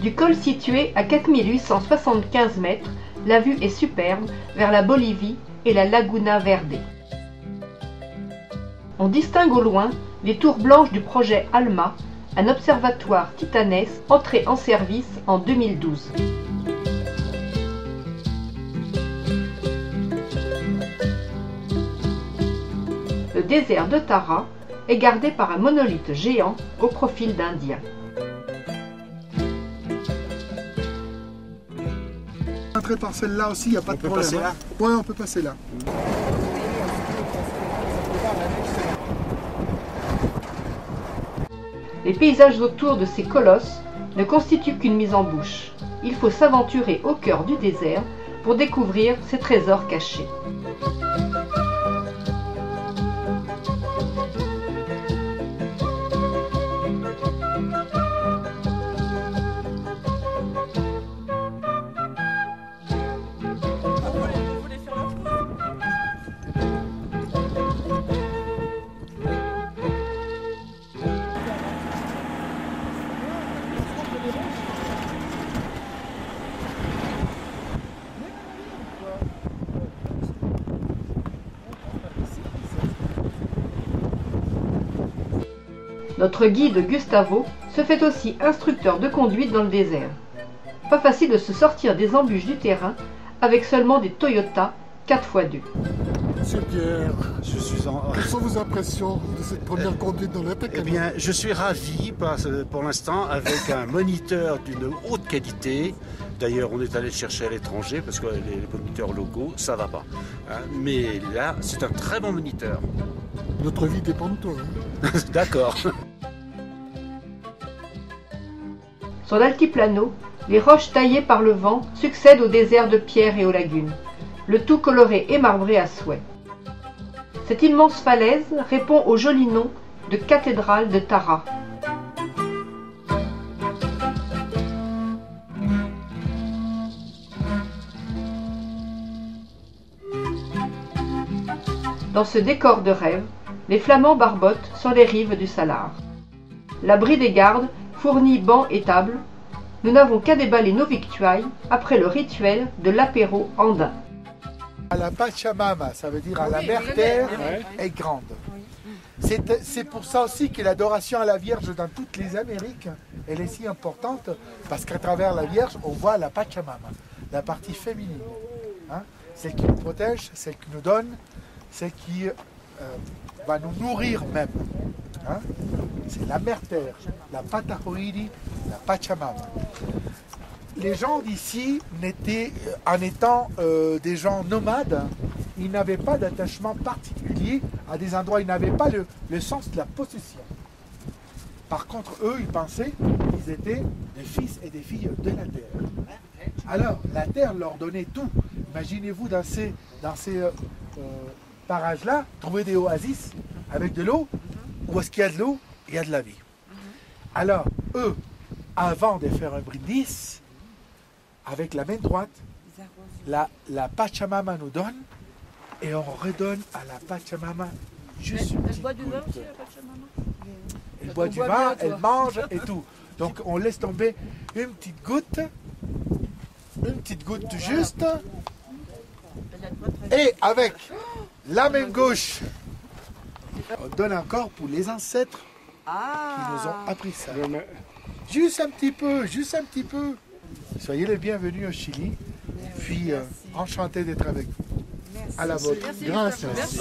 Du col situé à 4875 mètres, la vue est superbe vers la Bolivie et la Laguna Verde. On distingue au loin les tours blanches du projet ALMA, un observatoire titanesque entré en service en 2012. Le désert de Tara est gardé par un monolithe géant au profil d'Indien. Entrer par celle-là aussi, il n'y a pas de problème. Passer là. Ouais, on peut passer là. Les paysages autour de ces colosses ne constituent qu'une mise en bouche. Il faut s'aventurer au cœur du désert pour découvrir ces trésors cachés. Notre guide Gustavo se fait aussi instructeur de conduite dans le désert. Pas facile de se sortir des embûches du terrain avec seulement des Toyota 4x2. Monsieur Pierre, Je suis quelles sont vos impressions de cette première conduite dans l'Atacama? Eh bien, je suis ravi pour l'instant avec un moniteur d'une haute qualité. D'ailleurs, on est allé le chercher à l'étranger parce que les moniteurs locaux, ça va pas. Hein, mais là, c'est un très bon moniteur. Notre vie dépend de toi. Hein. D'accord. Sur l'altiplano, les roches taillées par le vent succèdent aux déserts de pierre et aux lagunes, le tout coloré et marbré à souhait. Cette immense falaise répond au joli nom de cathédrale de Tara. Dans ce décor de rêve, les Flamands barbotent sur les rives du Salar. L'abri des gardes fournit bancs et tables. Nous n'avons qu'à déballer nos victuailles après le rituel de l'apéro andin. À la Pachamama, ça veut dire à la mère terre est grande. C'est pour ça aussi que l'adoration à la Vierge dans toutes les Amériques, elle est si importante, parce qu'à travers la Vierge, on voit la Pachamama, la partie féminine. Hein? Celle qui nous protège, celle qui nous donne, celle qui va nous nourrir même. Hein? C'est la mère terre, la Patahoiri, la Pachamama. Les gens d'ici, en étant des gens nomades, ils n'avaient pas d'attachement particulier à des endroits, ils n'avaient pas le sens de la possession. Par contre, eux, ils pensaient qu'ils étaient des fils et des filles de la terre. Alors, la terre leur donnait tout. Imaginez-vous dans ces parages-là, trouver des oasis avec de l'eau. Où est-ce qu'il y a de l'eau? Il y a de la vie. Alors, eux, avant de faire un brindis, avec la main droite, la Pachamama nous donne et on redonne à la Pachamama juste une petite goutte. Elle boit du vin, elle mange et tout. Donc on laisse tomber une petite goutte juste, et avec la main gauche, on donne encore pour les ancêtres qui nous ont appris ça. Juste un petit peu, juste un petit peu. Soyez les bienvenus au Chili. Puis enchanté d'être avec vous. Merci. À la vôtre. Grâce. Merci.